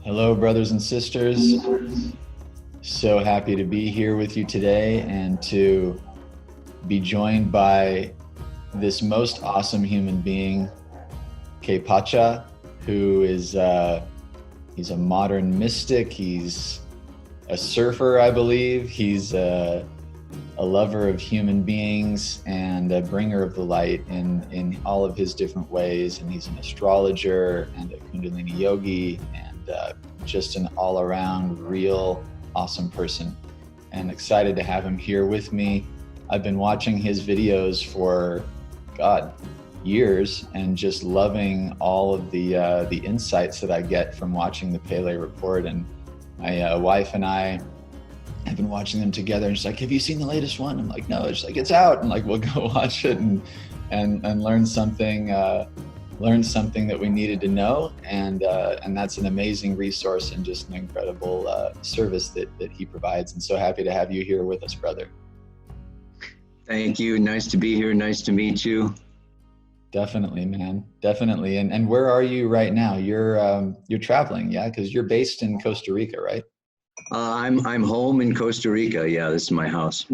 Hello, brothers and sisters. So happy to be here with you today and to be joined by this most awesome human being, Kaypacha, who is he's a modern mystic. He's a surfer, I believe. He's a lover of human beings and a bringer of the light in all of his different ways. And he's an astrologer and a Kundalini yogi and just an all-around real awesome person, and excited to have him here with me. I've been watching his videos for years and just loving all of the insights that I get from watching the Pele Report. And my wife and I have been watching them together, and she's like, "Have you seen the latest one?" I'm like, "No." She's like, "It's out." And like, we'll go watch it and learn something that we needed to know, and that's an amazing resource and just an incredible service that he provides. And so happy to have you here with us, brother. Thank you. Nice to be here. Nice to meet you. Definitely, man. Definitely. And where are you right now? You're traveling, yeah? Because you're based in Costa Rica, right? I'm home in Costa Rica. Yeah, this is my house.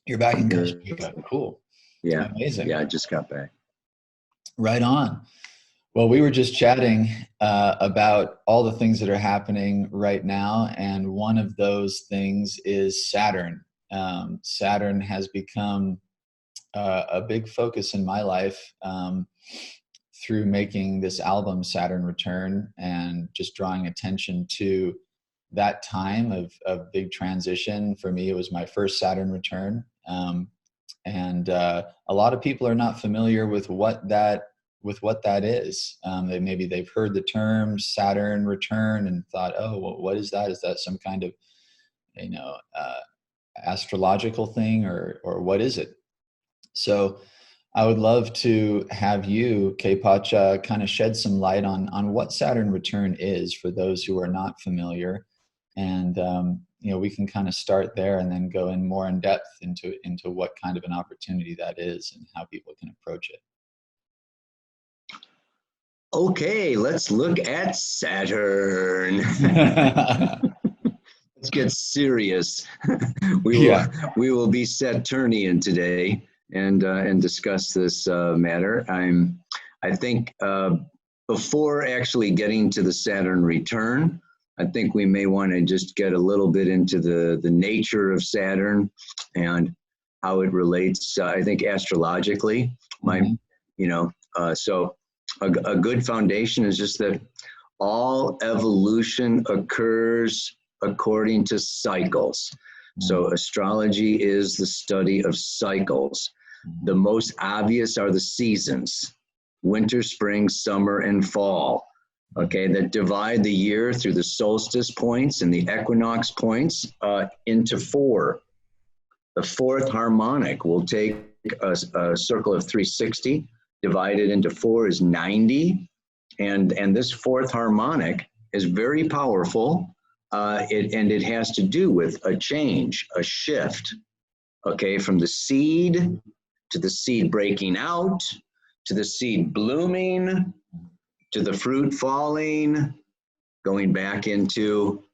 You're back in Costa Rica. Cool. Yeah. Amazing. Yeah, I just got back. Right on. Well, we were just chatting about all the things that are happening right now, and one of those things is Saturn. Saturn has become a big focus in my life through making this album, Saturn Return, and just drawing attention to that time of big transition. For me, it was my first Saturn Return. And a lot of people are not familiar with what that is. They've heard the term Saturn Return and thought, "Oh, well, what is that? Is that some kind of astrological thing, or what is it?" So I would love to have you, Kaypacha, kind of shed some light on what Saturn Return is for those who are not familiar. And we can kind of start there and then go in more in depth into what kind of an opportunity that is and how people can approach it. Okay, let's look at Saturn. Let's get serious. We will be Saturnian today and discuss this matter. I think before actually getting to the Saturn return, I think we may want to just get a little bit into the nature of Saturn and how it relates. I think astrologically, so a good foundation is just that all evolution occurs according to cycles. So astrology is the study of cycles. The most obvious are the seasons: winter, spring, summer, and fall. Okay, that divide the year through the solstice points and the equinox points into four. The fourth harmonic will take a circle of 360, divided into four is 90. And this fourth harmonic is very powerful. It has to do with a change, a shift, okay, from the seed to the seed breaking out, to the seed blooming, to the fruit falling, going back into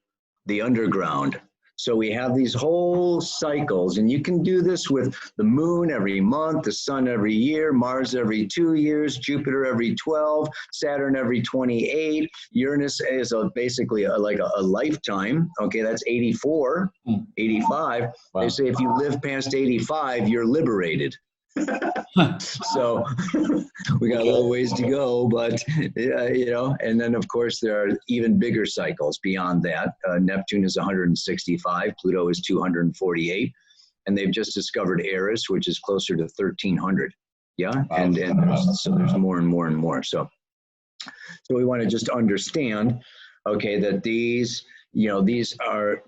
the underground. So we have these whole cycles, and you can do this with the moon every month, the sun every year, Mars every 2 years, Jupiter every 12, Saturn every 28. Uranus is basically like a lifetime. Okay, that's 84, 85. Wow. They say if you live past 85, you're liberated. So we got a little ways to go, but and then of course there are even bigger cycles beyond that. Neptune is 165, Pluto is 248, and they've just discovered Eris, which is closer to 1300. Yeah, wow. and there's more and more and more. So we want to just understand, okay, that these are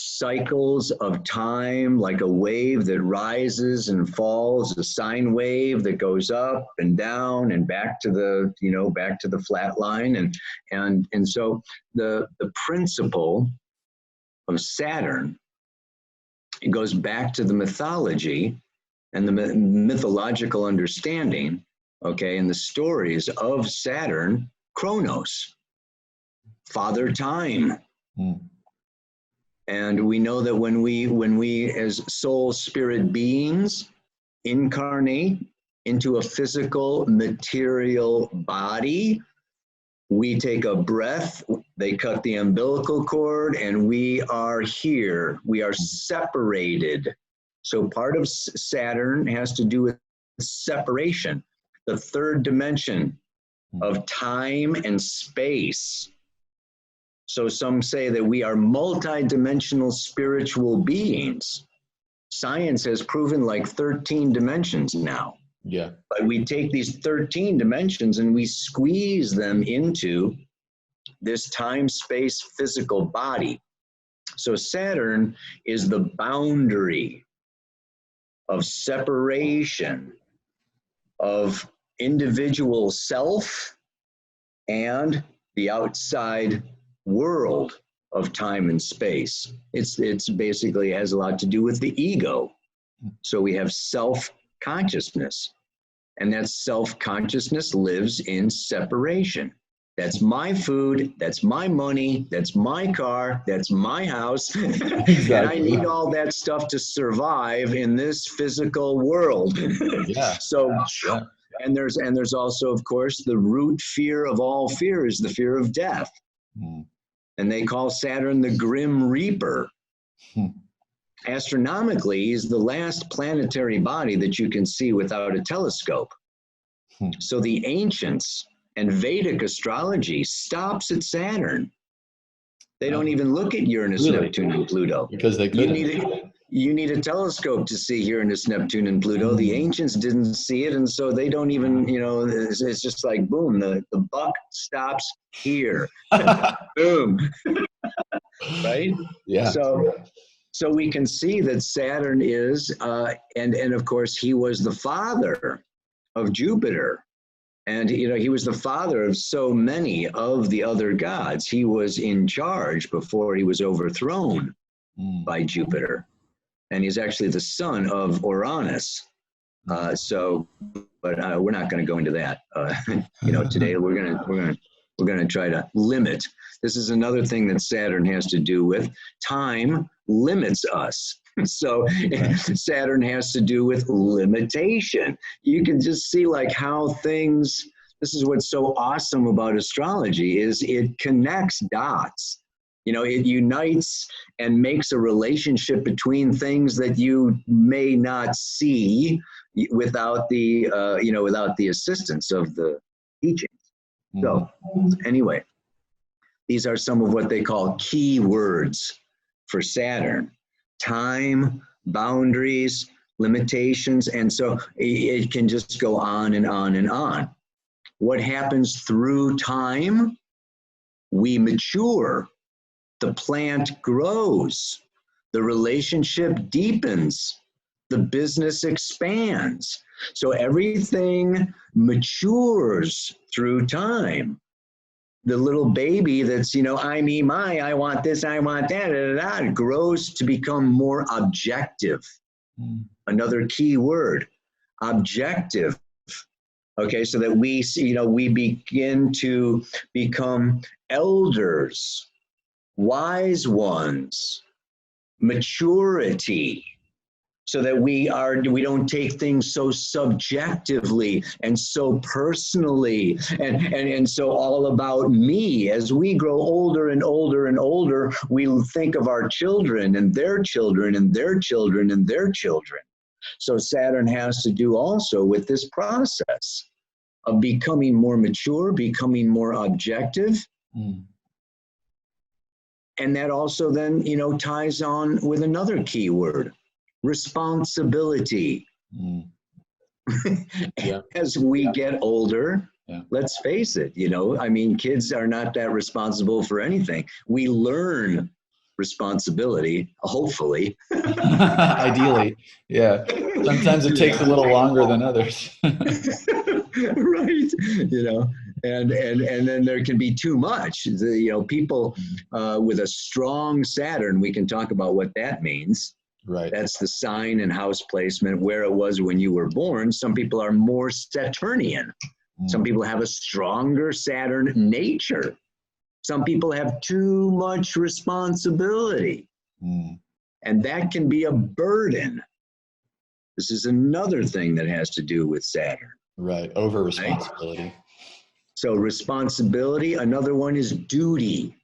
cycles of time, like a wave that rises and falls, a sine wave that goes up and down and back to the flat line. And so the principle of Saturn, it goes back to the mythology and the mythological understanding, okay, and the stories of Saturn, Chronos. Father Time. Mm. And we know that when we as soul spirit beings incarnate into a physical material body, we take a breath, they cut the umbilical cord, and we are here. We are separated. So part of Saturn has to do with separation, the third dimension of time and space. So some say that we are multidimensional spiritual beings. Science has proven like 13 dimensions now. Yeah. But we take these 13 dimensions and we squeeze them into this time, space, physical body. So Saturn is the boundary of separation of individual self and the outside world of time and space. It's basically has a lot to do with the ego. So we have self-consciousness, and that self-consciousness lives in separation. That's my food, that's my money, that's my car, that's my house. Exactly. And I need all that stuff to survive in this physical world. Yeah. So, Yeah. and there's also, of course, the root fear of all fear is the fear of death. Mm. And they call Saturn the Grim Reaper. Astronomically, he's the last planetary body that you can see without a telescope. So the ancients and Vedic astrology stops at Saturn. They don't even look at Uranus, Really? Neptune, and Pluto. Because they couldn't. You need a telescope to see Uranus, Neptune, and Pluto. The ancients didn't see it, and so they don't even, it's just like, boom, the buck stops here. Boom. Right? Yeah. So we can see that Saturn is, and of course, he was the father of Jupiter. And, he was the father of so many of the other gods. He was in charge before he was overthrown by Jupiter. And he's actually the son of Uranus. But we're not going to go into that. Today we're going to try to limit. This is another thing that Saturn has to do with. Time limits us. So Saturn has to do with limitation. You can just see like how things, this is what's so awesome about astrology is it connects dots. It unites and makes a relationship between things that you may not see without the, without the assistance of the teachings. So anyway, these are some of what they call key words for Saturn. Time, boundaries, limitations, and so it can just go on and on and on. What happens through time? We mature. The plant grows. The relationship deepens. The business expands. So everything matures through time. The little baby that's, I, me, my, I want this, I want that, grows to become more objective. Another key word, objective. Okay, so that we, we begin to become elders, wise ones, maturity. So that we don't take things so subjectively and so personally and so all about me. As we grow older and older and older, we think of our children and their children and their children and their children. So Saturn has to do also with this process of becoming more mature, becoming more objective. And that also then, ties on with another key word. Responsibility. Yeah. As we get older, let's face it, kids are not that responsible for anything. We learn responsibility, hopefully. Ideally, yeah. Sometimes it takes a little longer than others. Right, and then there can be too much. People with a strong Saturn, we can talk about what that means. Right. That's the sign and house placement, where it was when you were born. Some people are more Saturnian. Some people have a stronger Saturn nature. Some people have too much responsibility, and that can be a burden. This is another thing that has to do with Saturn. Right. Over responsibility. Right? So responsibility, another one is duty.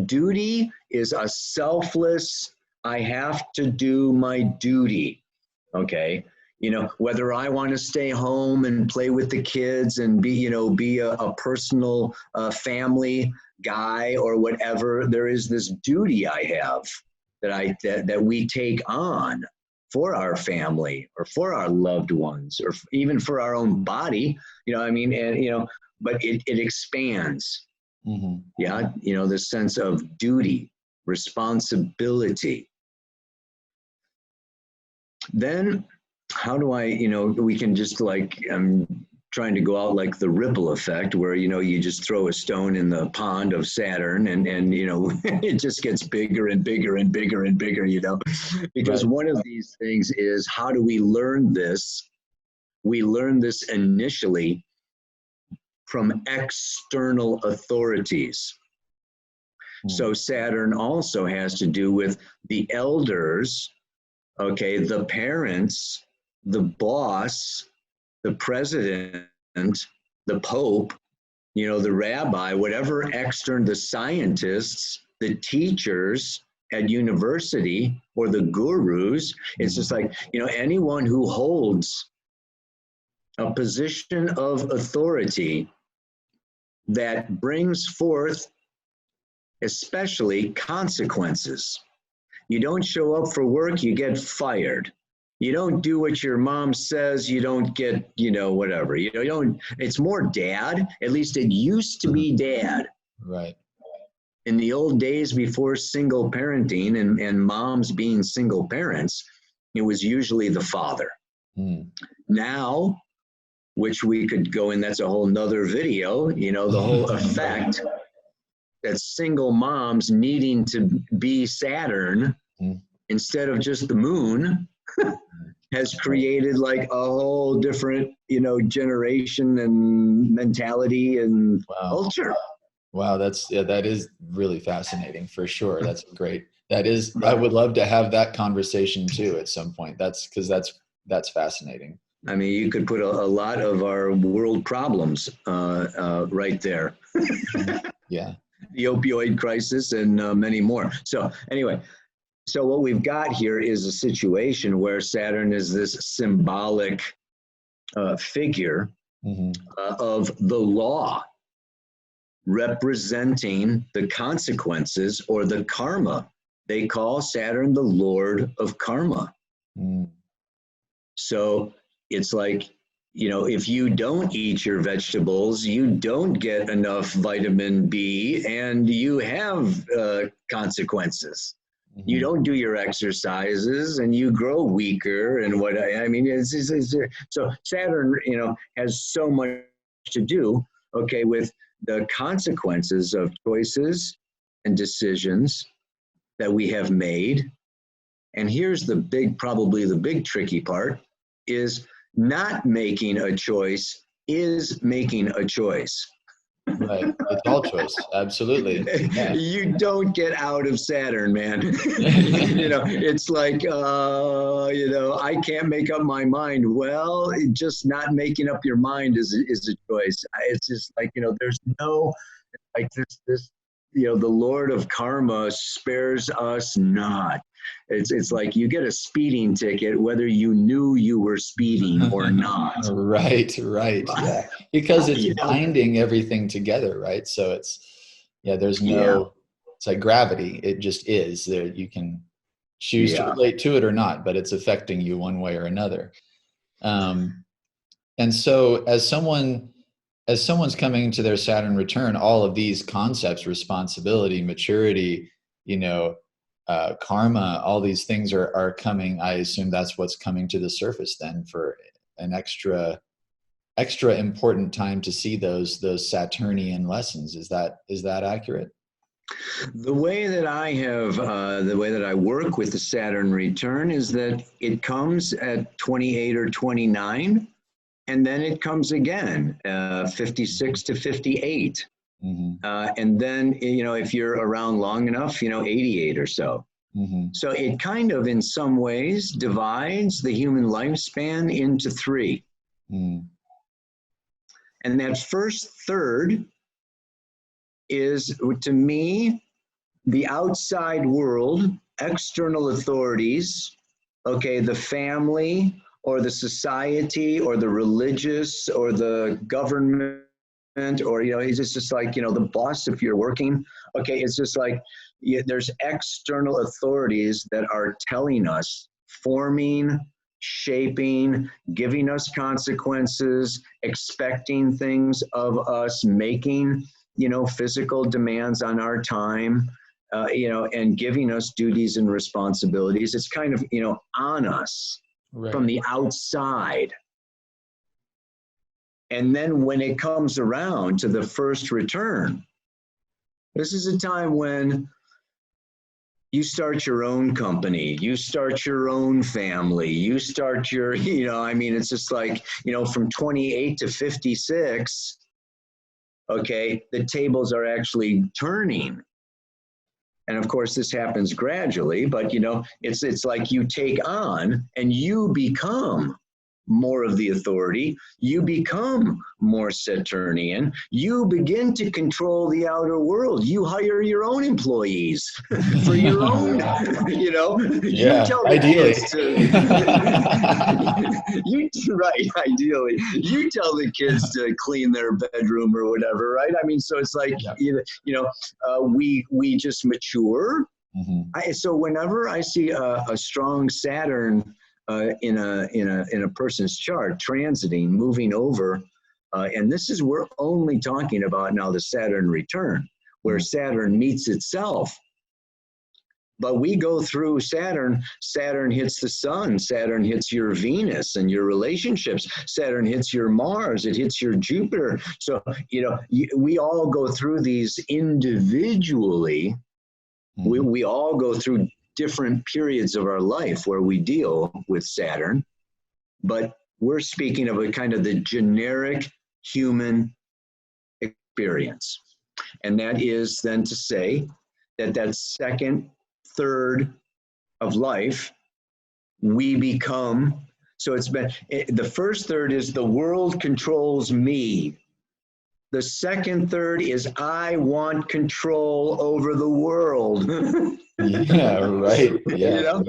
Duty is a selfless, I have to do my duty. Okay. You know, whether I want to stay home and play with the kids and be a personal family guy or whatever, there is this duty I have that we take on for our family or for our loved ones or even for our own body, but it expands. Yeah. The sense of duty, responsibility. Then how do we can just I'm trying to go out like the ripple effect where, you just throw a stone in the pond of Saturn and it just gets bigger and bigger and bigger and bigger, because right. One of these things is, how do we learn this? We learn this initially from external authorities. So Saturn also has to do with the elders, okay, the parents, the boss, the president, the pope, the rabbi, whatever external, the scientists, the teachers at university, or the gurus. It's just like, anyone who holds a position of authority that brings forth especially consequences. You don't show up for work, you get fired. You don't do what your mom says, you don't get, whatever. You don't, it's more dad. At least it used to be dad. Right. In the old days before single parenting and moms being single parents, it was usually the father. Now, which we could go in, that's a whole nother video, the whole effect that single moms needing to be Saturn instead of just the moon has created like a whole different, generation and mentality and culture. Wow, that is really fascinating for sure. That's great. I would love to have that conversation too at some point. That's fascinating. I mean, you could put a lot of our world problems right there. Yeah. The opioid crisis and many more. So anyway, so what we've got here is a situation where Saturn is this symbolic figure of the law, representing the consequences or the karma. They call Saturn the Lord of Karma. So it's like, if you don't eat your vegetables, you don't get enough vitamin B and you have consequences. You don't do your exercises and you grow weaker and so Saturn, has so much to do, okay, with the consequences of choices and decisions that we have made. And here's probably the big tricky part is not making a choice is making a choice. Right. It's all choice. Absolutely. Yeah. You don't get out of Saturn, man. It's like, I can't make up my mind. Well, just not making up your mind is a choice. It's just like, there's no, like this, the Lord of Karma spares us not. It's like you get a speeding ticket, whether you knew you were speeding or not. Right. Yeah. Because it's binding everything together, right? So there's no, it's like gravity. It just is there. You can choose to relate to it or not, but it's affecting you one way or another. And so as someone's coming into their Saturn return, all of these concepts, responsibility, maturity, karma, all these things are coming. I assume that's what's coming to the surface then for an extra important time to see those Saturnian lessons. Is that accurate? The way that I work with the Saturn return is that it comes at 28 or 29, and then it comes again, 56 to 58. And then, if you're around long enough, 88 or so. So it kind of, in some ways, divides the human lifespan into three. And that first third is, to me, the outside world, external authorities, okay, the family or the society or the religious or the government, or, it's just like, the boss if you're working. Okay, it's just like, there's external authorities that are telling us, forming, shaping, giving us consequences, expecting things of us, making, physical demands on our time, and giving us duties and responsibilities. It's kind of, on us from the outside. And then when it comes around to the first return, this is a time when you start your own company, you start your own family, you start your, it's just like, from 28 to 56, okay, the tables are actually turning. And of course, this happens gradually, but, it's like you take on and you become more of the authority, you become more Saturnian, you begin to control the outer world, you hire your own employees for your own, you tell the kids to, ideally, you tell the kids to clean their bedroom or whatever, right? So it's like, we just mature. So whenever I see a strong Saturn in a person's chart, transiting, moving over, and this is, we're only talking about now the Saturn return, where Saturn meets itself. But we go through Saturn. Saturn hits the sun. Saturn hits your Venus and your relationships. Saturn hits your Mars. It hits your Jupiter. So, we all go through these individually. We all go through different periods of our life where we deal with Saturn, but we're speaking of a kind of the generic human experience. And that is then to say that second third of life, we become, so it's been, the first third is the world controls me. The second third is I want control over the world. Yeah, right. Yeah.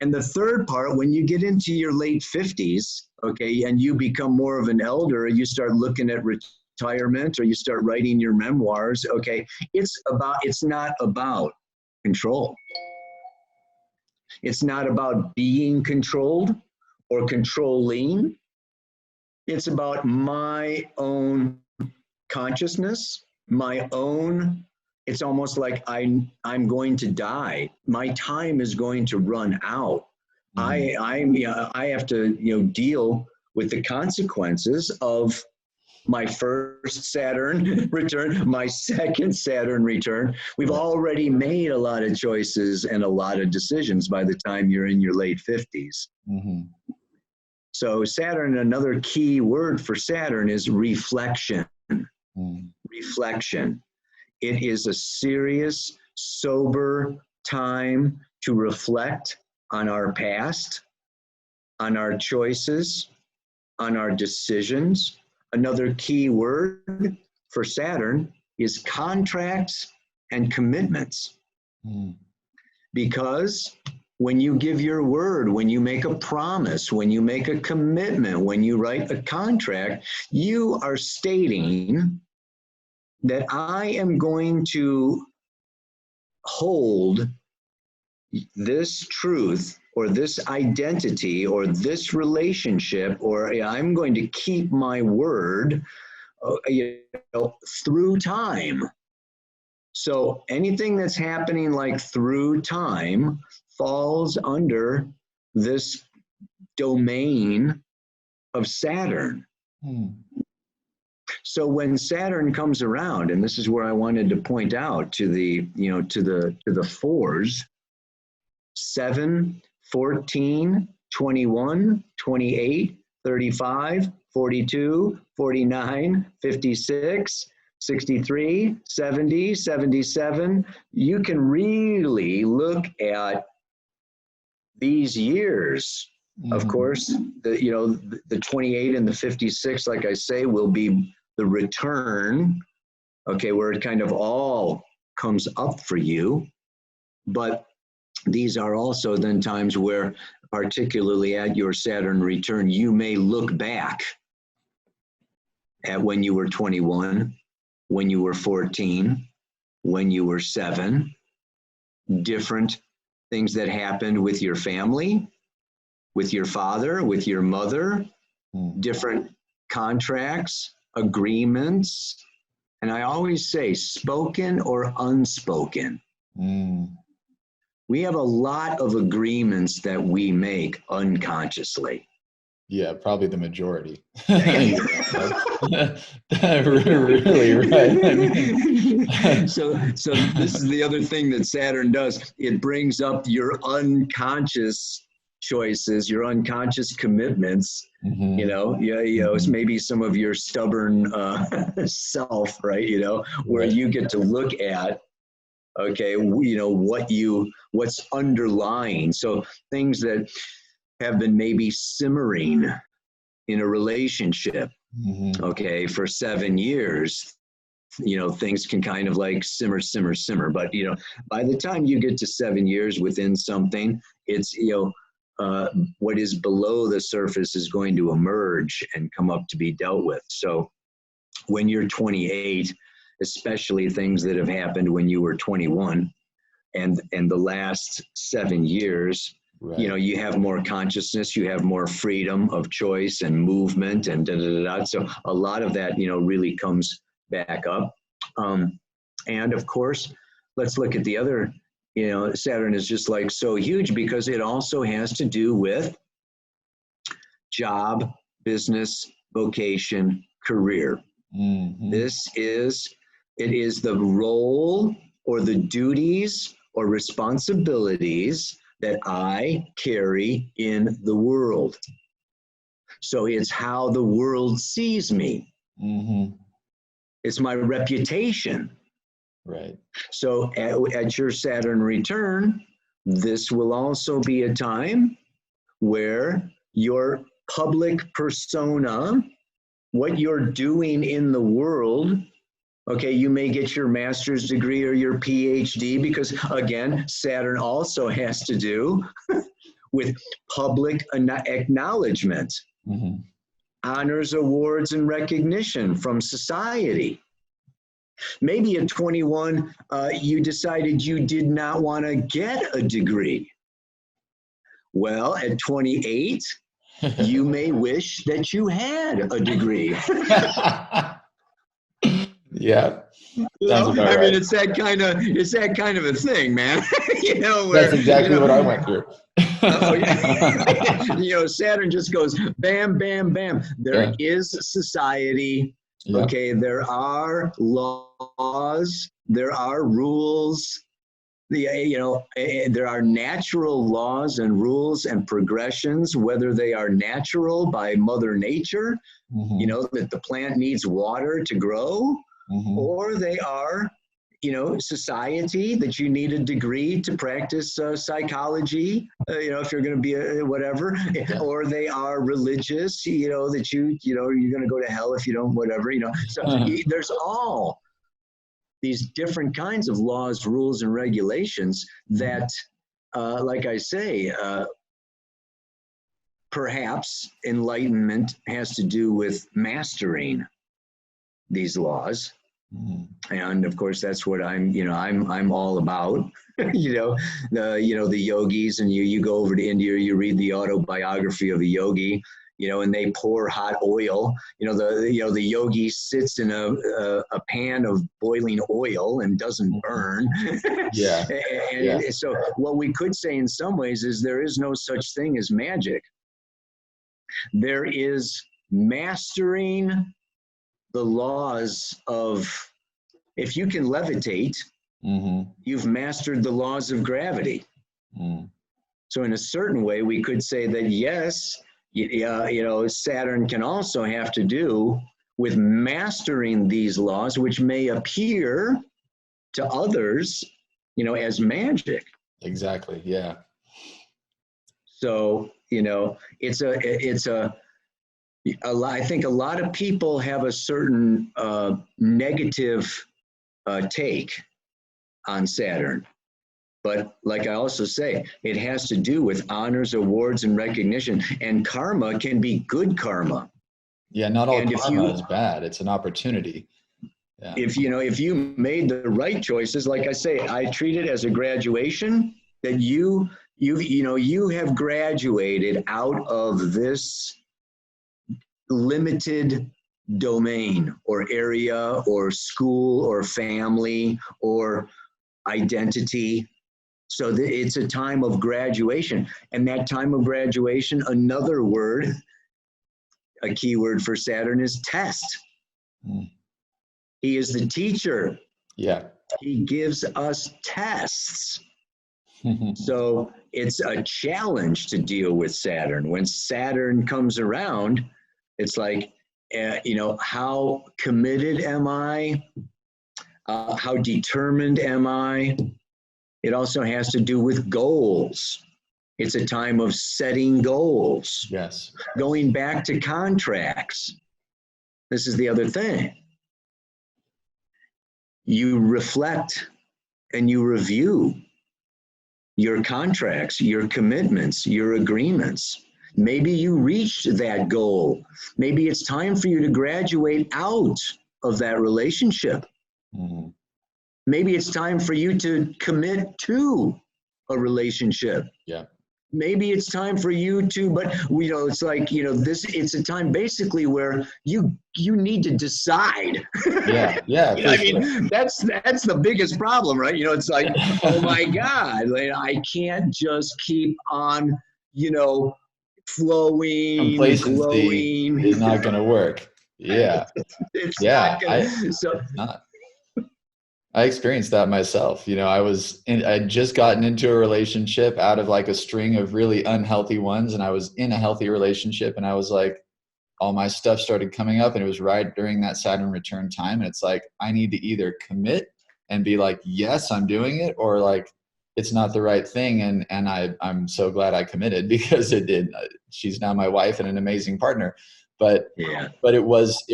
And the third part, when you get into your late 50s, okay, and you become more of an elder, you start looking at retirement or you start writing your memoirs, okay, it's not about control. It's not about being controlled or controlling. It's about my own consciousness, my own, it's almost like I'm going to die. My time is going to run out. I have to, deal with the consequences of my first Saturn return, my second Saturn return. We've already made a lot of choices and a lot of decisions by the time you're in your late 50s. So Saturn, another key word for Saturn is reflection. Reflection. It is a serious, sober time to reflect on our past, on our choices, on our decisions. Another key word for Saturn is contracts and commitments. Because when you give your word, when you make a promise, when you make a commitment, when you write a contract, you are stating that I am going to hold this truth or this identity or this relationship, or I'm going to keep my word through time. So anything that's happening like through time falls under this domain of Saturn. So when Saturn comes around, and this is where I wanted to point out to the, to the fours, 7, 14, 21, 28, 35, 42, 49, 56, 63, 70, 77, you can really look at these years. Of course, the 28 and the 56, like I say, will be the return, okay, where it kind of all comes up for you. But these are also then times where, particularly at your Saturn return, you may look back at when you were 21, when you were 14, when you were 7, different things that happened with your family, with your father, with your mother, different contracts, agreements. And I always say spoken or unspoken. We have a lot of agreements that we make unconsciously. Yeah, probably the majority. Really right. I mean, so this is the other thing that Saturn does. It brings up your unconscious choices, your unconscious commitments. It's maybe some of your stubborn self, right? Where you get to look at, okay, what's underlying. So things that have been maybe simmering in a relationship, okay, for 7 years, things can kind of like simmer. But, by the time you get to 7 years within something, it's, what is below the surface is going to emerge and come up to be dealt with. So when you're 28, especially things that have happened when you were 21 and the last 7 years, right. You have more consciousness, you have more freedom of choice and movement and So a lot of that, really comes back up. And of course, let's look at the other, Saturn is just like so huge because it also has to do with job, business, vocation, career. It is the role or the duties or responsibilities that I carry in the world. So it's how the world sees me. It's my reputation. Right. So at your Saturn return, this will also be a time where your public persona, what you're doing in the world, okay, you may get your master's degree or your PhD because, again, Saturn also has to do with public acknowledgement, honors, awards, and recognition from society. Maybe at 21, you decided you did not want to get a degree. Well, at 28, you may wish that you had a degree. Yeah. I mean, it's that kind of a thing, man. Where, that's exactly what I went through. Saturn just goes bam, bam, bam. There is society. Okay, there are laws, there are rules. There are natural laws and rules and progressions, whether they are natural by Mother Nature, that the plant needs water to grow, or they are, society that you need a degree to practice psychology, if you're going to be whatever, or they are religious, that you're going to go to hell if you don't, whatever, So there's all these different kinds of laws, rules, and regulations that, like I say, perhaps enlightenment has to do with mastering these laws. And of course, that's what I'm all about. The yogis, and you go over to India, you read the autobiography of a yogi, and they pour hot oil. The yogi sits in a pan of boiling oil and doesn't burn. So what we could say in some ways is there is no such thing as magic. There is mastering the laws of, if you can levitate, you've mastered the laws of gravity. So in a certain way, we could say that yes, Saturn can also have to do with mastering these laws, which may appear to others, as magic. Exactly. Yeah. So, I think a lot of people have a certain negative take on Saturn. But like I also say, it has to do with honors, awards, and recognition. And karma can be good karma. Yeah, not all And karma is bad. It's an opportunity. Yeah. If you made the right choices, like I say, I treat it as a graduation, that you have graduated out of this limited domain or area or school or family or identity. So it's a time of graduation. And that time of graduation, another word, a key word for Saturn, is test. He is the teacher. Yeah. He gives us tests. So it's a challenge to deal with Saturn. When Saturn comes around, it's like, how committed am I? How determined am I? It also has to do with goals. It's a time of setting goals. Yes. Going back to contracts. This is the other thing. You reflect and you review your contracts, your commitments, your agreements. Maybe you reached that goal. Maybe it's time for you to graduate out of that relationship. Mm-hmm. Maybe it's time for you to commit to a relationship. Yeah. Maybe it's time for you to, but it's like, it's a time basically where you need to decide. Yeah. Yeah. Sure. That's the biggest problem, right? It's like, oh my God, like, I can't just keep on, flowing, glowing. Is not going to work. Yeah. It's yeah. not gonna, It's not. I experienced that myself. I'd just gotten into a relationship out of like a string of really unhealthy ones. And I was in a healthy relationship and I was like, all my stuff started coming up and it was right during that Saturn return time. And it's like, I need to either commit and be like, yes, I'm doing it, or like, it's not the right thing. And I'm so glad I committed because it did. She's now my wife and an amazing partner. But it was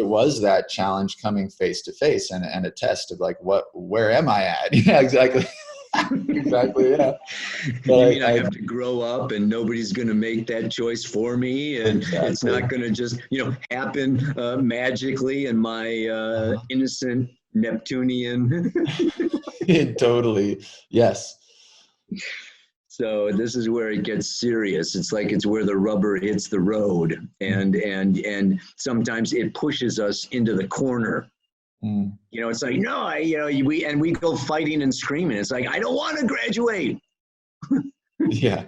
that challenge coming face to face and a test of like, where am I at? Yeah, exactly. Exactly. Yeah. But I have to grow up and nobody's going to make that choice for me. And It's not going to just, happen magically in my innocent Neptunian. Totally. Yes. So this is where it gets serious. It's like it's where the rubber hits the road, and sometimes it pushes us into the corner. It's like, no, we go fighting and screaming. It's like, I don't want to graduate. Yeah.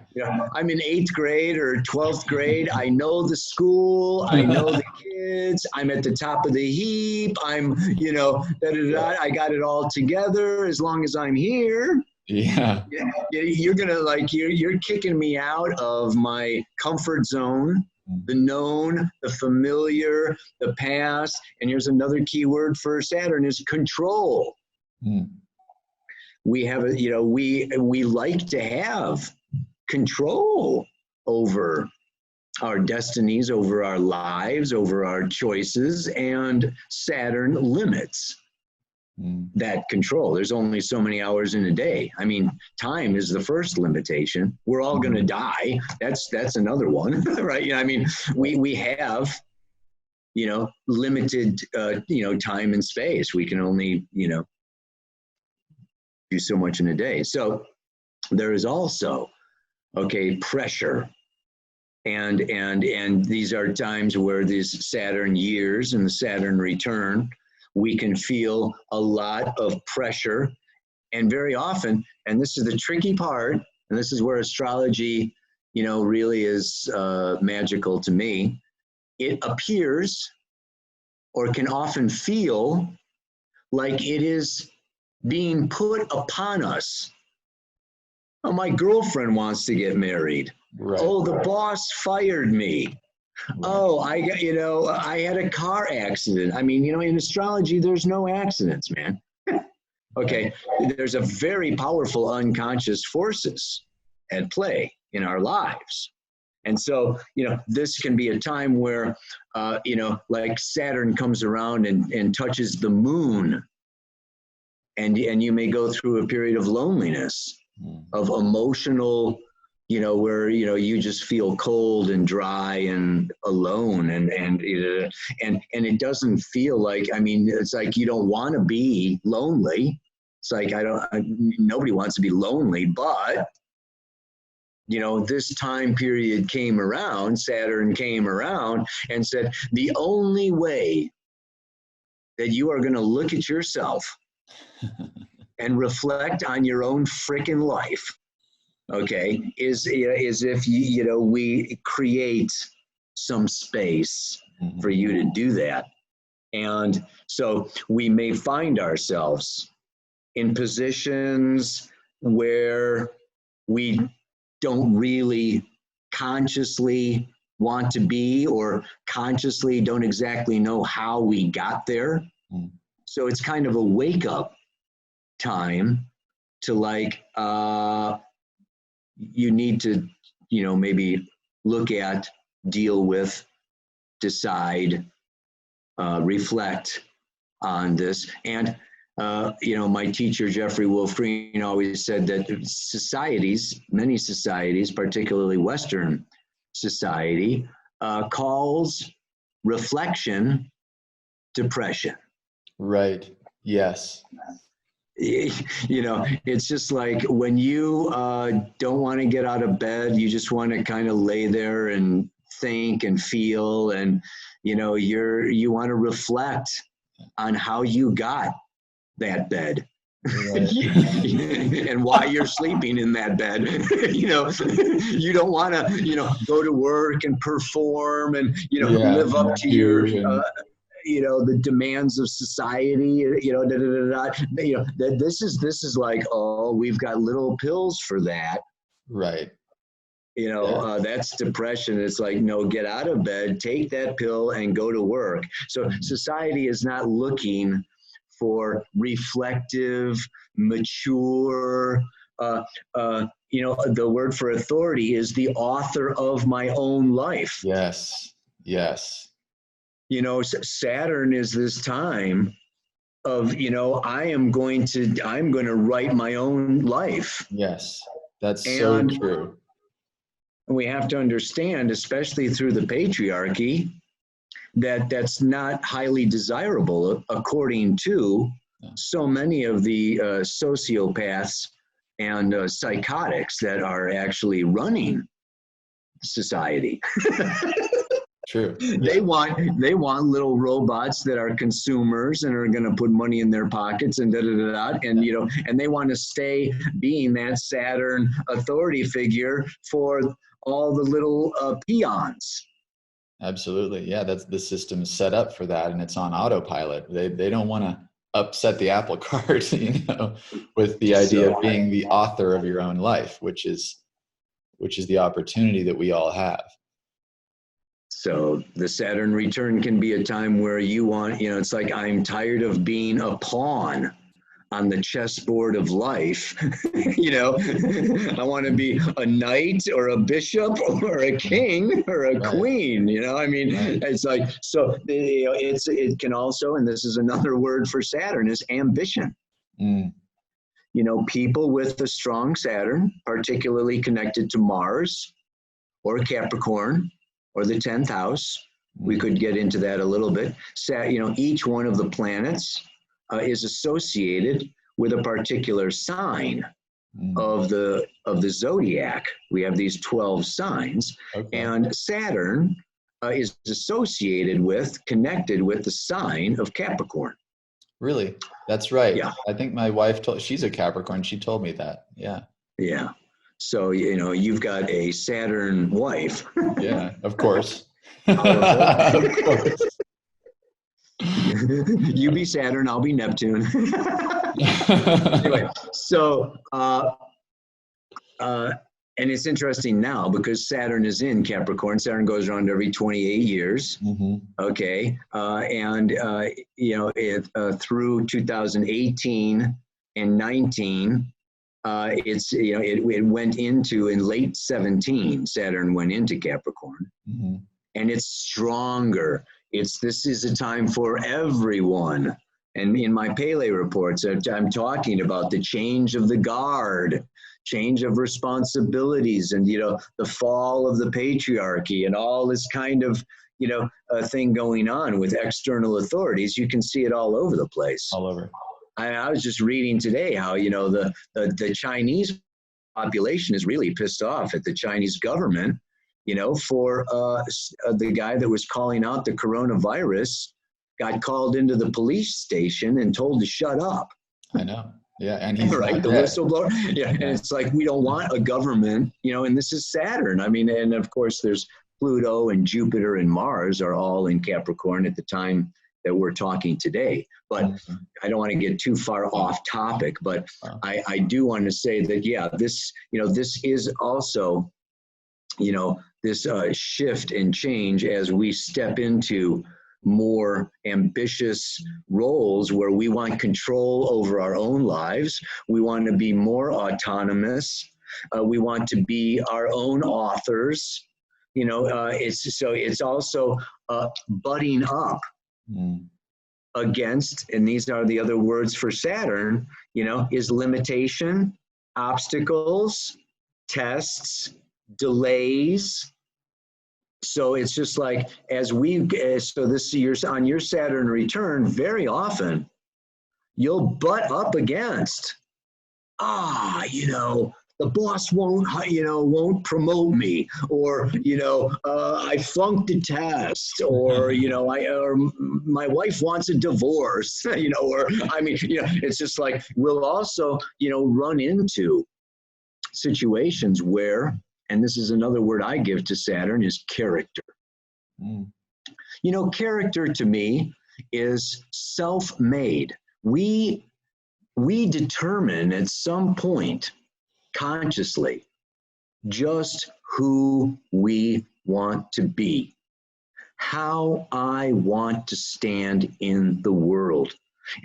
I'm in 8th grade or 12th grade. I know the school. I know the kids. I'm at the top of the heap. I'm, I got it all together as long as I'm here. Yeah. You're going to you're kicking me out of my comfort zone, the known, the familiar, the past. And here's another key word for Saturn is control. We have, we like to have control over our destinies, over our lives, over our choices, and Saturn limits that control. There's only so many hours in a day. I mean, time is the first limitation. We're all going to die. That's another one, right? We have, limited, time and space. We can only, do so much in a day. So there is also, pressure. And these are times where these Saturn years and the Saturn return, we can feel a lot of pressure. And very often, and this is the tricky part, and this is where astrology, really is magical to me, it appears or can often feel like it is being put upon us. Oh, my girlfriend wants to get married. Right. Oh, the boss fired me. Oh, I got, I had a car accident. I mean, in astrology, there's no accidents, man. Okay, there's a very powerful unconscious forces at play in our lives. And so, this can be a time where, like Saturn comes around and touches the moon, and you may go through a period of loneliness, of emotional, where, you just feel cold and dry and alone, and it doesn't feel like, I mean, it's like you don't want to be lonely. It's like, nobody wants to be lonely, but this time period came around, Saturn came around and said, the only way that you are going to look at yourself and reflect on your own freaking life, okay, is if we create some space for you to do that. And so we may find ourselves in positions where we don't really consciously want to be, or consciously don't exactly know how we got there. So it's kind of a wake up time to, like, you need to, maybe look at, deal with, decide, reflect on this. And my teacher, Jeffrey Wolfreen, always said that many societies, particularly Western society, calls reflection depression. Right. Yes. It's just like when you don't want to get out of bed, you just want to kind of lay there and think and feel, and you want to reflect on how you got that bed. Right. And why you're sleeping in that bed. You don't want to go to work and perform and live up to your the demands of society. This is like, oh, we've got little pills for that. Right. That's depression. It's like, no, get out of bed, take that pill, and go to work. So society is not looking for reflective, mature, the word for authority is the author of my own life. Yes. Yes. Saturn is this time of, I'm going to write my own life. Yes. That's so true. We have to understand, especially through the patriarchy, that's not highly desirable, according to so many of the sociopaths and psychotics that are actually running society. True. They want little robots that are consumers and are going to put money in their pockets and and and they want to stay being that Saturn authority figure for all the little peons. Absolutely. Yeah, that's the system is set up for that, and it's on autopilot. They don't want to upset the apple cart, with the idea of being the author of your own life, which is the opportunity that we all have. So the Saturn return can be a time where you want, it's like, I'm tired of being a pawn on the chessboard of life. I want to be a knight or a bishop or a king or a queen. It's like, so it can also, and this is another word for Saturn, is ambition. People with a strong Saturn, particularly connected to Mars or Capricorn or the 10th house, we could get into that a little bit. Each one of the planets is associated with a particular sign of the zodiac. We have these 12 signs, and Saturn is connected with the sign of Capricorn. Really? That's right. Yeah. I think my wife she's a Capricorn. She told me that. Yeah. Yeah. So, you've got a Saturn wife. Yeah, of course. Of course. You be Saturn, I'll be Neptune. Anyway, so And it's interesting now because Saturn is in Capricorn. Saturn goes around every 28 years. Mm-hmm. Okay. Through 2018 and 19, it went into, in late 17, Saturn went into Capricorn. Mm-hmm. And it's stronger. This is a time for everyone. And in my Pele reports, I'm talking about the change of the guard, change of responsibilities, and the fall of the patriarchy, and all this kind of thing going on with external authorities. You can see it all over the place. All over. I was just reading today how the Chinese population is really pissed off at the Chinese government, for the guy that was calling out the coronavirus got called into the police station and told to shut up. I know. Yeah. And he's right. The whistleblower. Yeah. And it's like, we don't want a government, and this is Saturn. I mean, and of course there's Pluto and Jupiter and Mars are all in Capricorn at the time that we're talking today. But I don't want to get too far off topic, but I do want to say that, this is also, this shift and change as we step into more ambitious roles where we want control over our own lives. We want to be more autonomous. We want to be our own authors. It's also butting up against, and these are the other words for Saturn, is limitation, obstacles, tests, delays. So it's just like, so this year's on your Saturn return, very often you'll butt up against, the boss won't promote me, or, I flunked a test, or, or my wife wants a divorce, it's just like, we'll also, run into situations where, and this is another word I give to Saturn, is character. Character to me is self-made. We determine at some point consciously just who we want to be, how I want to stand in the world.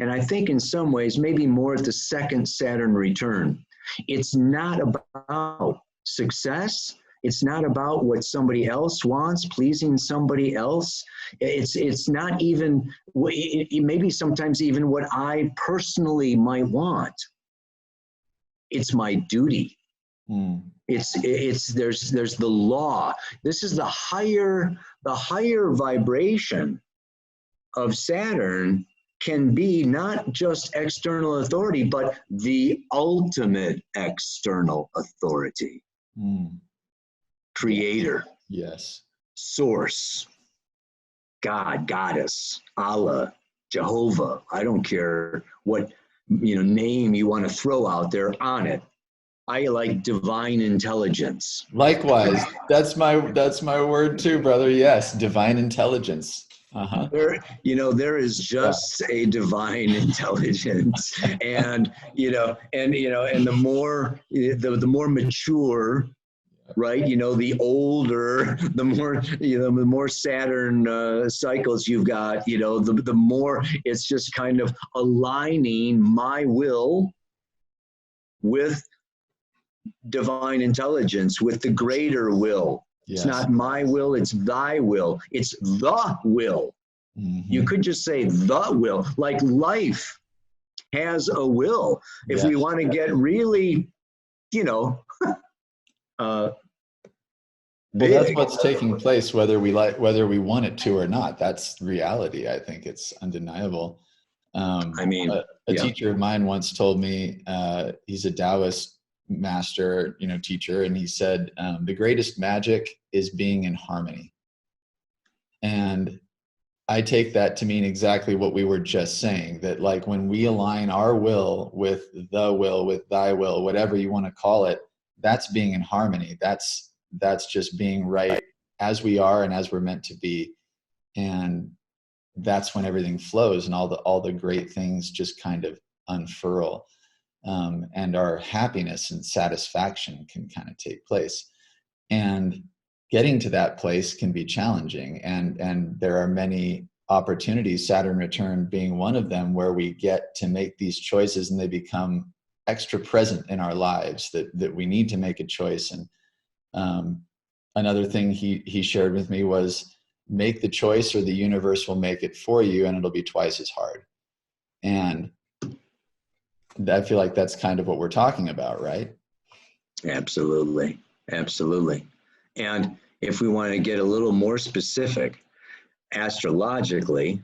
And I think in some ways, maybe more at the second Saturn return, it's not about success. It's not about what somebody else wants, pleasing somebody else. It's not even, maybe sometimes even what I personally might want. It's my duty. There's the law. This is the higher vibration of Saturn, can be not just external authority, but the ultimate external authority. Creator. Yes. Source. God, Goddess, Allah, Jehovah. I don't care what name you want to throw out there on it. I like divine intelligence. Likewise. That's my word too, brother. Yes, divine intelligence. There is just a divine intelligence, and the more mature, right? The older, the more Saturn cycles you've got, the more it's just kind of aligning my will with divine intelligence, with the greater will. Yes. It's not my will, it's thy will. It's the will. You could just say the will, like life has a will. If we want to get really, well, that's what's taking place, whether we want it to or not. That's reality. I think it's undeniable. A teacher of mine once told me, he's a Taoist master, teacher, and he said, the greatest magic is being in harmony. And I take that to mean exactly what we were just saying, that like when we align our will, with thy will, whatever you want to call it, that's being in harmony. That's just being right as we are and as we're meant to be. And that's when everything flows and all the great things just kind of unfurl. and our happiness and satisfaction can kind of take place. And getting to that place can be challenging. And there are many opportunities, Saturn return being one of them, where we get to make these choices and they become extra present in our lives, that we need to make a choice. And another thing he shared with me was, make the choice or the universe will make it for you, and it'll be twice as hard. And I feel like that's kind of what we're talking about, right? Absolutely. Absolutely. And if we want to get a little more specific, astrologically,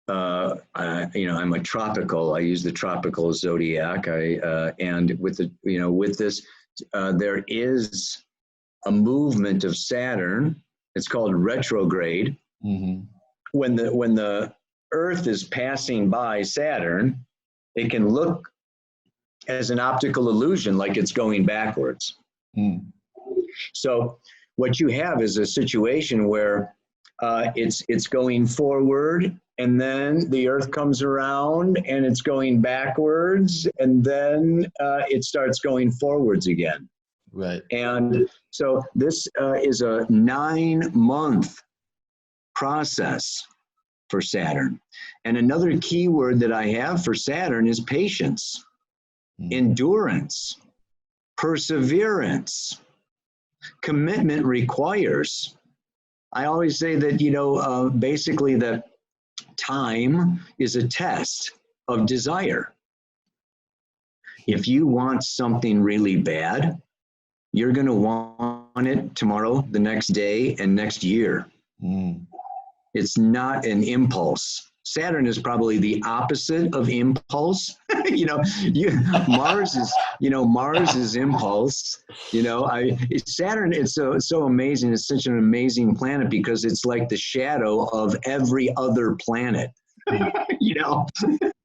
I'm a tropical. I use the tropical zodiac. And with the, with this, there is a movement of Saturn. It's called retrograde. Mm-hmm. When the Earth is passing by Saturn, it can look as an optical illusion, like it's going backwards. Mm. So what you have is a situation where it's going forward, and then the Earth comes around and it's going backwards, and then it starts going forwards again. Right. And so this is a 9-month process for Saturn. And another key word that I have for Saturn is patience, endurance, perseverance. Commitment requires. I always say that, basically that time is a test of desire. If you want something really bad, you're going to want it tomorrow, the next day, and next year. Mm. It's not an impulse. Saturn is probably the opposite of impulse. Mars is impulse. Saturn, it's so amazing. It's such an amazing planet because it's like the shadow of every other planet.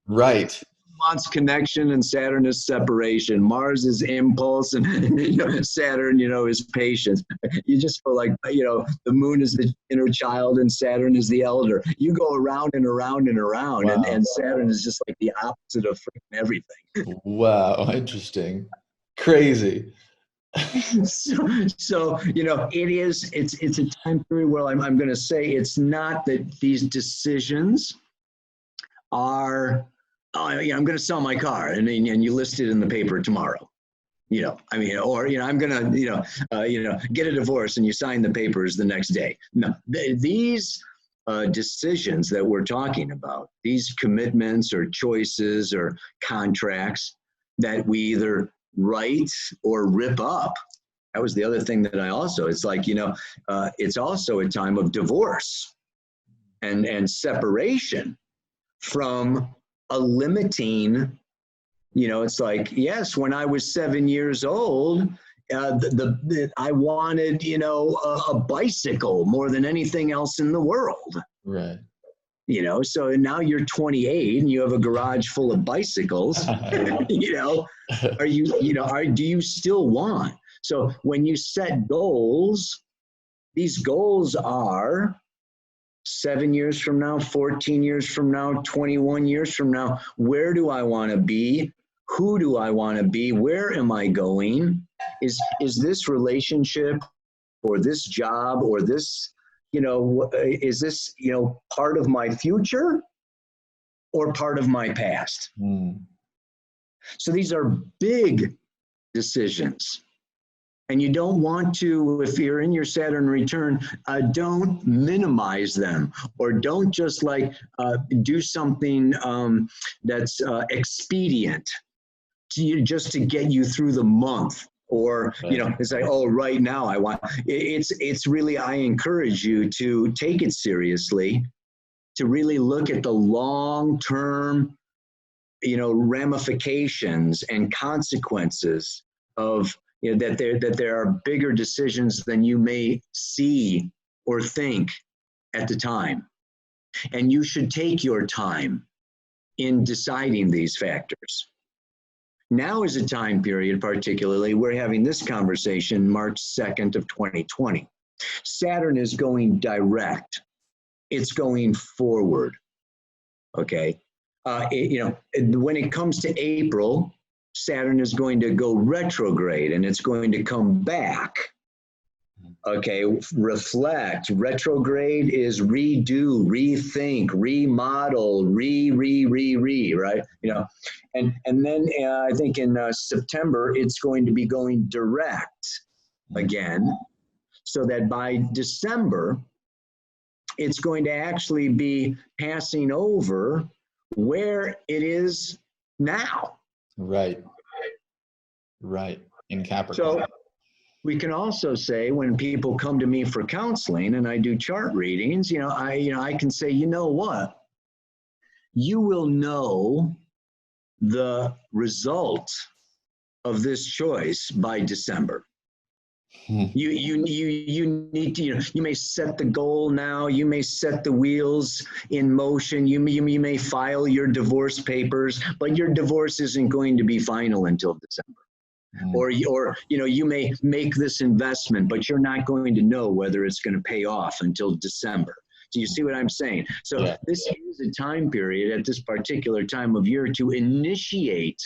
Right. Wants connection, and Saturn is separation. Mars is impulse, and Saturn, is patience. You just feel like, the moon is the inner child and Saturn is the elder. You go around and around and around. Wow. and Saturn is just like the opposite of freaking everything. Wow, interesting. Crazy. So it's a time period where I'm going to say it's not that these decisions are, I'm going to sell my car, and you list it in the paper tomorrow. I'm going to, get a divorce, and you sign the papers the next day. No, these decisions that we're talking about, these commitments or choices or contracts that we either write or rip up. That was the other thing that it's like, it's also a time of divorce and separation from a limiting, it's like, yes, when I was 7 years old, I wanted, a bicycle more than anything else in the world. Right. So now you're 28 and you have a garage full of bicycles, do you still want? So when you set goals, these goals are 7 years from now, 14 years from now, 21 years from now. Where do I want to be? Who do I want to be? Where am I going? Is this relationship or this job or this, is this, part of my future or part of my past? Mm. So these are big decisions. And you don't want to, if you're in your Saturn return, don't minimize them, or don't just do something that's expedient just to get you through the month. Or, it's like, right now I want, it's really, I encourage you to take it seriously, to really look at the long-term, ramifications and consequences of, that there are bigger decisions than you may see or think at the time. And you should take your time in deciding these factors. Now is a time period, particularly, we're having this conversation March 2nd of 2020. Saturn is going direct. It's going forward, okay? When it comes to April, Saturn is going to go retrograde and it's going to come back. Okay, reflect. Retrograde is redo, rethink, remodel, right? You know, and then I think in September it's going to be going direct again, so that by December it's going to actually be passing over where it is now. Right. In Capricorn. So we can also say when people come to me for counseling and I do chart readings, I can say, you know what? You will know the result of this choice by December. You need to, you may set the goal now, you may set the wheels in motion, you may file your divorce papers, but your divorce isn't going to be final until December. Or you may make this investment, but you're not going to know whether it's going to pay off until December. Do you see what I'm saying? So this is a time period at this particular time of year to initiate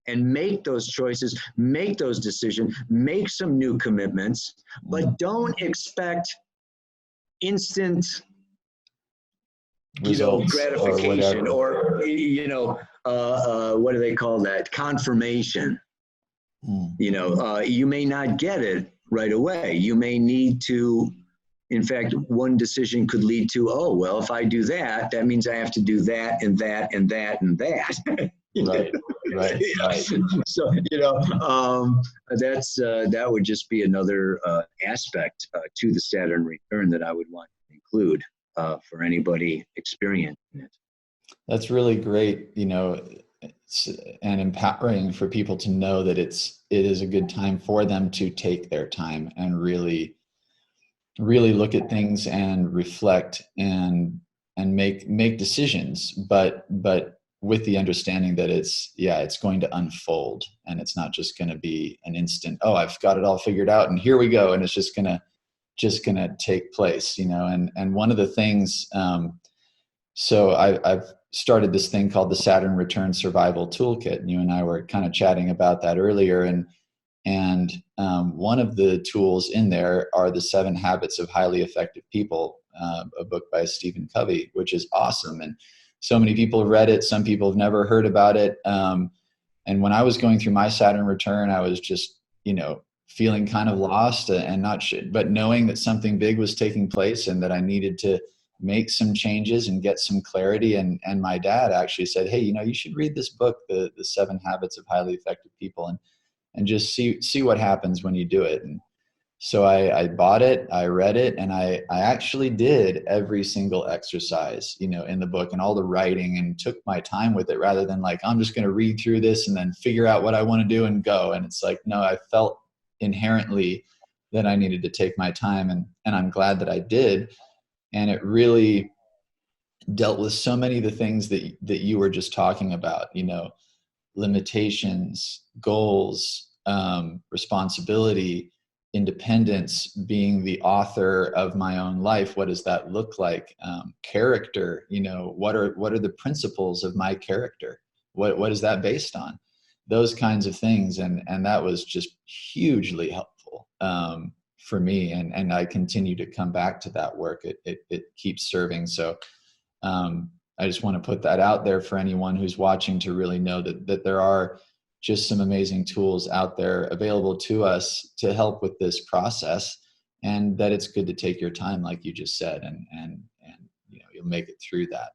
and make those choices, make those decisions, make some new commitments, but don't expect instant results gratification or what do they call that? Confirmation. You may not get it right away. You may need to, in fact, one decision could lead to, oh, well, if I do that, that means I have to do that and that and that and that. Right. So, that would just be another aspect to the Saturn return that I would want to include for anybody experiencing it. That's really great, and empowering for people to know that it is a good time for them to take their time and really look at things and reflect and make decisions, but with the understanding that it's going to unfold, and it's not just going to be an instant, oh, I've got it all figured out and here we go, and it's just going to take place, and one of the things, so I've started this thing called the Saturn Return Survival Toolkit, and you and I were kind of chatting about that earlier, and one of the tools in there are the 7 Habits of Highly Effective People, a book by Stephen Covey, which is awesome. And so many people have read it. Some people have never heard about it. And when I was going through my Saturn return, I was just, feeling kind of lost and not sure, but knowing that something big was taking place and that I needed to make some changes and get some clarity. And my dad actually said, hey, you should read this book, the 7 Habits of Highly Effective People, and just see what happens when you do it. And so I bought it, I read it, and I actually did every single exercise, in the book and all the writing, and took my time with it rather than like, I'm just going to read through this and then figure out what I want to do and go. And it's like, no, I felt inherently that I needed to take my time, and I'm glad that I did. And it really dealt with so many of the things that you were just talking about, limitations, goals, responsibility, independence, being the author of my own life. What does that look like? Character, what are the principles of my character? What is that based on? Those kinds of things. And that was just hugely helpful for me. And I continue to come back to that work. It keeps serving. So I just want to put that out there for anyone who's watching to really know that there are just some amazing tools out there available to us to help with this process, and that it's good to take your time, like you just said, and you'll make it through that.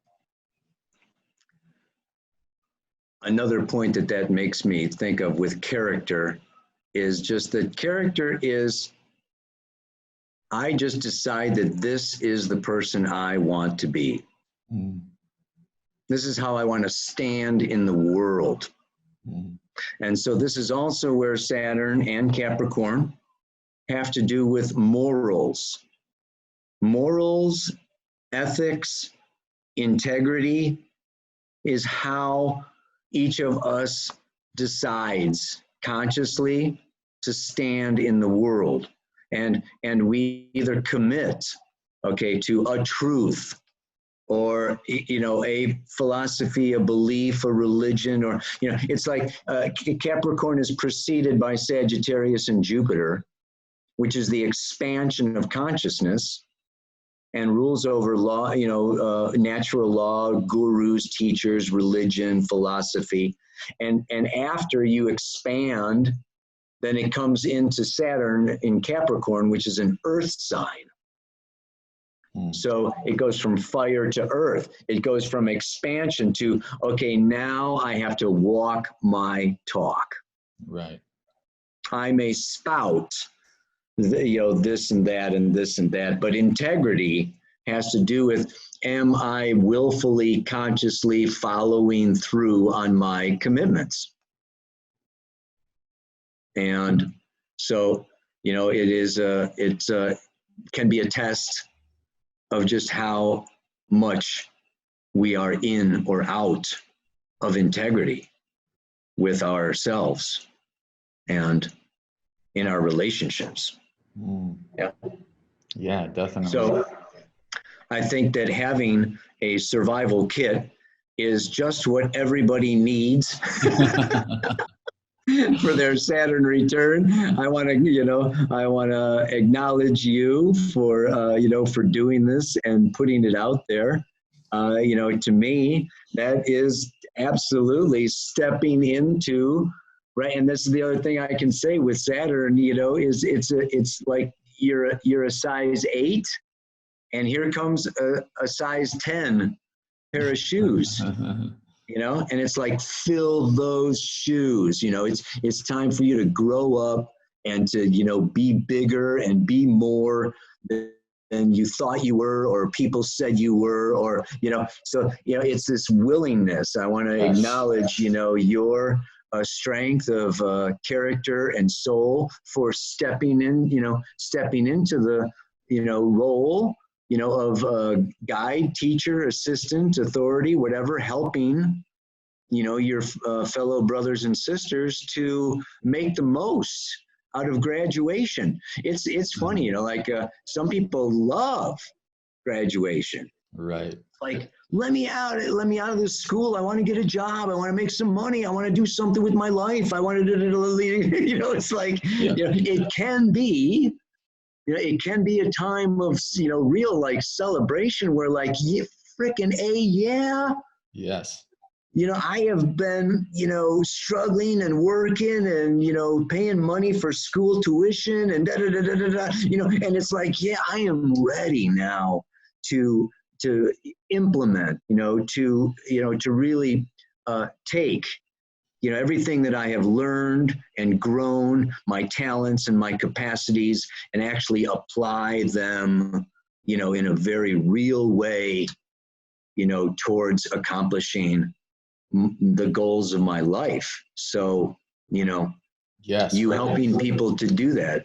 Another point that makes me think of with character is just that character is, I just decide that this is the person I want to be. This is how I want to stand in the world. And so this is also where Saturn and Capricorn have to do with morals. Morals, ethics, integrity is how each of us decides consciously to stand in the world. And we either commit, to a truth, or a philosophy, a belief, a religion, or it's like Capricorn is preceded by Sagittarius and Jupiter, which is the expansion of consciousness, and rules over law, natural law, gurus, teachers, religion, philosophy. And after you expand, then it comes into Saturn in Capricorn, which is an earth sign. So it goes from fire to earth. It goes from expansion to, okay, now I have to walk my talk. Right. I may spout, this and that and this and that, but integrity has to do with, am I willfully, consciously following through on my commitments? And so, it can be a test of just how much we are in or out of integrity with ourselves and in our relationships. Yeah, definitely. So I think that having a survival kit is just what everybody needs for their Saturn return. I want to acknowledge you for doing this and putting it out there. To me, that is absolutely stepping into, right. And this is the other thing I can say with Saturn, is it's like you're a size 8, and here comes a size 10 pair of shoes. And it's like, fill those shoes. It's time for you to grow up and to, be bigger and be more than you thought you were, or people said you were, or, so, it's this willingness. I want to acknowledge, your strength of character and soul for stepping into the, role, of guide, teacher, assistant, authority, whatever, helping, your fellow brothers and sisters to make the most out of graduation. It's funny, some people love graduation. Right. Like, let me out of this school. I want to get a job. I want to make some money. I want to do something with my life. I want to do, it's like, it can be, it can be a time of, real celebration where yeah, freaking A, yeah. Yes. I have been, struggling and working and, paying money for school tuition and and it's like, yeah, I am ready now to implement, to really take, everything that I have learned and grown, my talents and my capacities, and actually apply them, in a very real way, towards accomplishing the goals of my life. So, yes, you right. helping people to do that,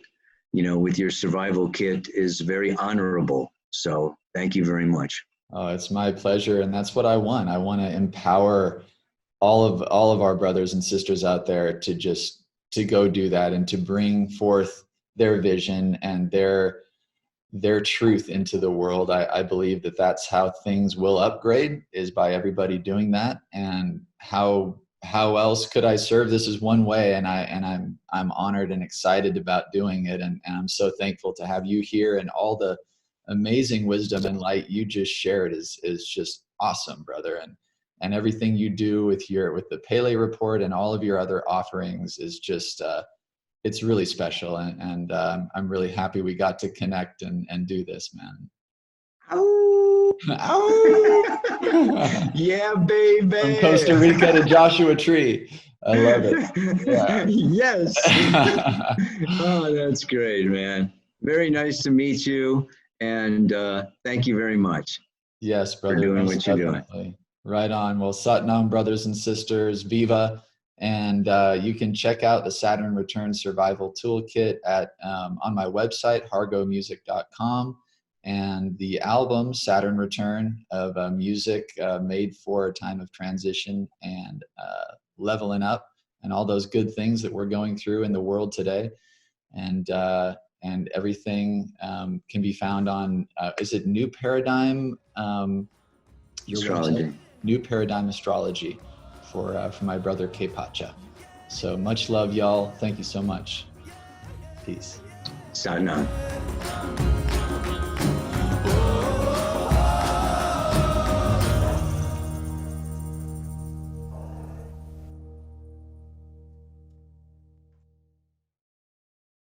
with your survival kit is very honorable. So thank you very much. Oh, it's my pleasure. And that's what I want. I want to empower all of our brothers and sisters out there to go do that and to bring forth their vision and their truth into the world. I believe that that's how things will upgrade, is by everybody doing that. And how else could I serve? This is one way, and I'm honored and excited about doing it. And I'm so thankful to have you here, and all the amazing wisdom and light you just shared is just awesome, brother. And everything you do with the Pele Report and all of your other offerings is just it's really special, and I'm really happy we got to connect and do this, man. Oh. Yeah, baby. From Costa Rica to Joshua Tree. I love it. Yeah. Yes. Oh, that's great, man. Very nice to meet you, and thank you very much. Yes, brother. For doing what you're definitely doing. Right on. Well, Satnam, brothers and sisters, Viva. And you can check out the Saturn Return Survival Toolkit on my website, hargomusic.com. And the album, Saturn Return, of music made for a time of transition and leveling up, and all those good things that we're going through in the world today. And everything can be found on, is it New Paradigm? your Astrology. website, New Paradigm Astrology, for my brother Kaypacha. So much love, y'all. Thank you so much. Peace. Satnam.